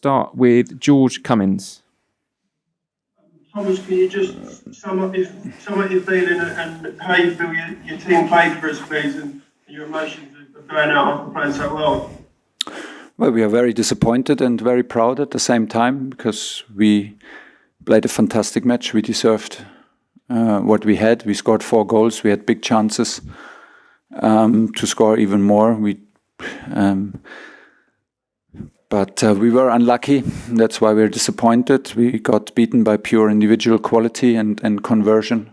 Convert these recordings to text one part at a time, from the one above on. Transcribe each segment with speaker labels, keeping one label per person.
Speaker 1: start with George Cummins.
Speaker 2: Thomas, can you just sum up your feeling and how you feel your team played for us, please, and your emotions of going out after playing so well?
Speaker 3: Well, we are very disappointed and very proud at the same time because we played a fantastic match. We deserved what we had. We scored 4 goals. We had big chances to score even more. But we were unlucky. That's why we're disappointed. We got beaten by pure individual quality and conversion,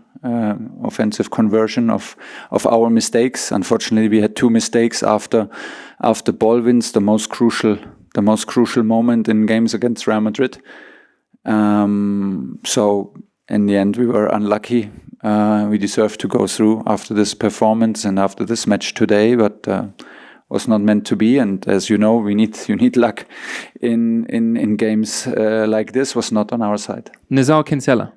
Speaker 3: offensive conversion of our mistakes. Unfortunately, we had 2 mistakes after ball wins, the most crucial moment in games against Real Madrid. So in the end, we were unlucky. We deserved to go through after this performance and after this match today, but was not meant to be. And as you know, you need luck in games like this. Was not on our side.
Speaker 1: Nazar Kinsella.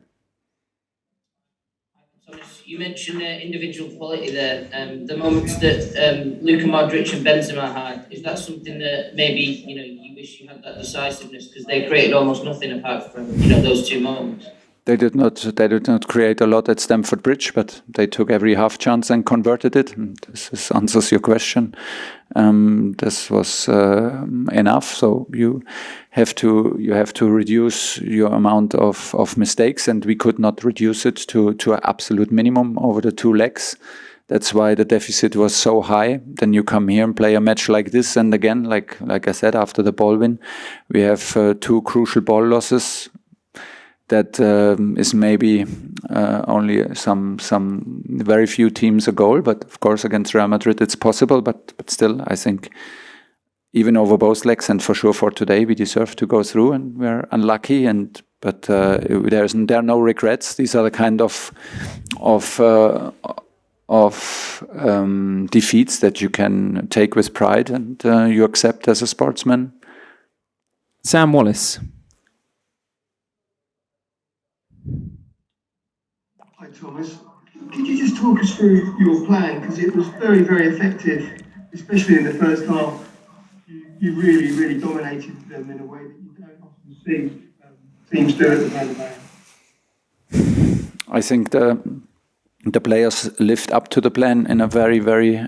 Speaker 4: Thomas, you mentioned individual quality there. The moments that Luka, Modric and Benzema had, is that something that maybe you wish you had that decisiveness, because they created almost nothing apart from those 2 moments?
Speaker 3: They did not create a lot at Stamford Bridge, but they took every half chance and converted it. And this answers your question. This was enough. So you have to reduce your amount of mistakes, and we could not reduce it to an absolute minimum over the 2 legs. That's why the deficit was so high. Then you come here and play a match like this, and again, like I said, after the ball win, we have 2 crucial ball losses. That is maybe only some very few teams a goal, but of course against Real Madrid it's possible. But still, I think even over both legs, and for sure for today, we deserve to go through, and we're unlucky. But there are no regrets. These are the kind of defeats that you can take with pride and you accept as a sportsman.
Speaker 1: Sam Wallace.
Speaker 2: Hi Thomas, could you just talk us through your plan, because it was very, very effective, especially in the first half. You really dominated them in a way that you don't often see teams do at the Bernabeu.
Speaker 3: I think the players lived up to the plan in a very, very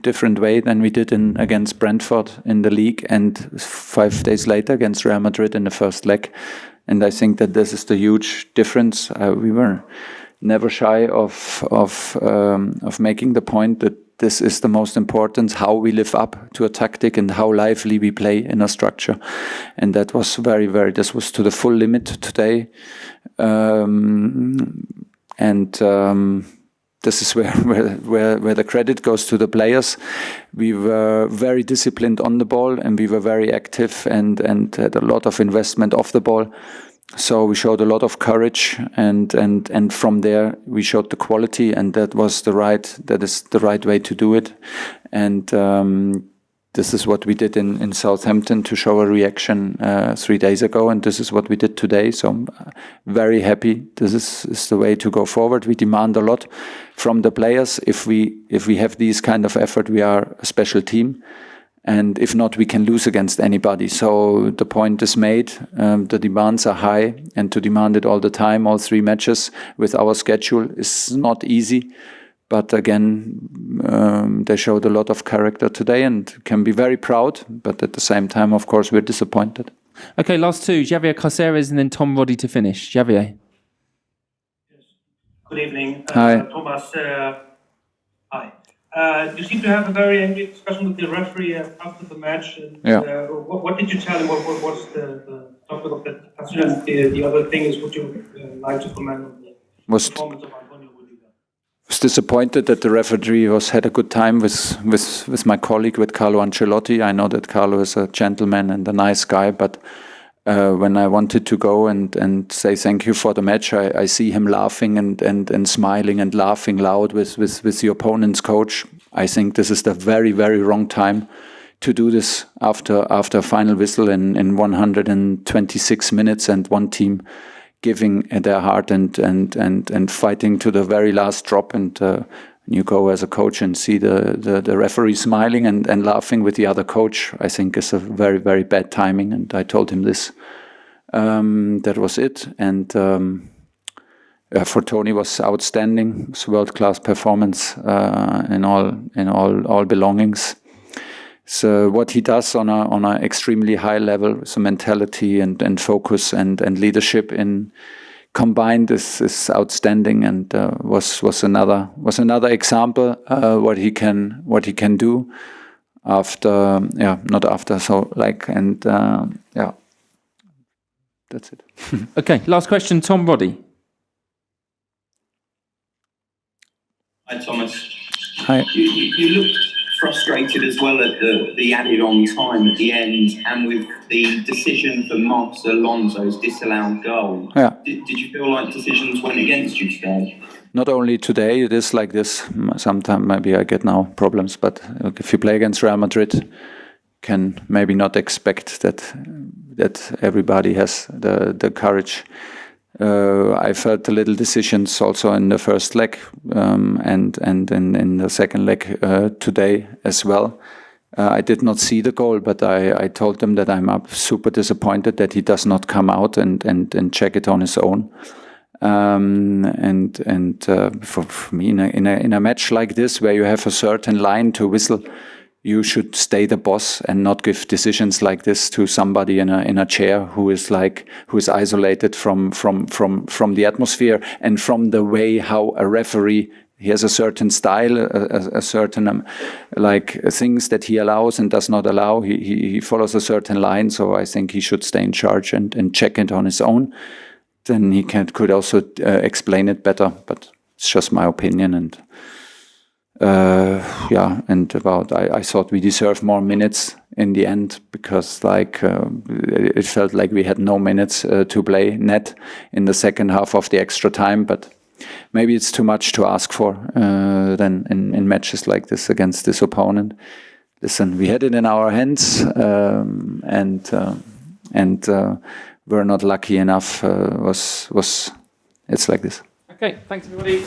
Speaker 3: different way than we did against Brentford in the league, and 5 days later against Real Madrid in the first leg. And I think that this is the huge difference. We were never shy of making the point that this is the most important, how we live up to a tactic and how lively we play in a structure. And that was this was to the full limit today. This is where the credit goes to the players. We were very disciplined on the ball, and we were very active and had a lot of investment off the ball. So we showed a lot of courage, and from there we showed the quality, and that is the right way to do it. And this is what we did in Southampton to show a reaction 3 days ago, and this is what we did today. So I'm very happy. This is the way to go forward. We demand a lot from the players. If we have these kind of effort, we are a special team. And if not, we can lose against anybody. So the point is made. The demands are high, and to demand it all the time, all 3 matches with our schedule is not easy. But again, they showed a lot of character today and can be very proud. But at the same time, of course, we're disappointed.
Speaker 1: Okay, last 2. Javier Caceres and then Tom Roddy to finish. Javier.
Speaker 5: Yes. Good evening.
Speaker 3: Hi.
Speaker 5: Thomas. Hi. You seem to have a very angry discussion with the referee after the match. And,
Speaker 3: yeah.
Speaker 5: What did you tell him? What was the topic of that discussion? The other thing is, would you like to comment on the performance of Antonio Rudiger?
Speaker 3: I was disappointed that the referee had a good time with my colleague, with Carlo Ancelotti. I know that Carlo is a gentleman and a nice guy, but when I wanted to go and say thank you for the match, I see him laughing and smiling and laughing loud with the opponent's coach. I think this is the very, very wrong time to do this after a final whistle in 126 minutes and one team giving their heart and fighting to the very last drop. And you go as a coach and see the referee smiling and laughing with the other coach, I think is a very, very bad timing. And I told him this. That was it. And for Tony was outstanding. It was world-class performance in all belongings. So what he does on a extremely high level, so mentality and focus and leadership in combined is outstanding, and was another example what he can do after not after, so like, and that's it.
Speaker 1: Okay, last question, Tom Roddy.
Speaker 6: Hi, Thomas.
Speaker 3: Hi.
Speaker 6: You looked frustrated as well at the added on time at the end, and with the decision for Marcos Alonso's disallowed goal.
Speaker 3: Yeah.
Speaker 6: Did you feel like decisions went against you today?
Speaker 3: Not only today, it is like this. Sometimes maybe I get now problems, but if you play against Real Madrid, can maybe not expect that everybody has the courage. I felt the little decisions also in the first leg and in the second leg today as well. I did not see the goal, but I told them that I'm super disappointed that he does not come out and check it on his own. For me, in a match like this where you have a certain line to whistle, you should stay the boss and not give decisions like this to somebody in a chair who is isolated from the atmosphere and from the way how a referee, he has a certain style, a certain things that he allows and does not allow. He follows a certain line, so I think he should stay in charge and check it on his own. Then he could also explain it better, but it's just my opinion. And I thought we deserve more minutes in the end, because it felt like we had no minutes to play net in the second half of the extra time. But maybe it's too much to ask for then in matches like this against this opponent. Listen, we had it in our hands, and we're not lucky enough. It's like this.
Speaker 1: Okay, thanks everybody.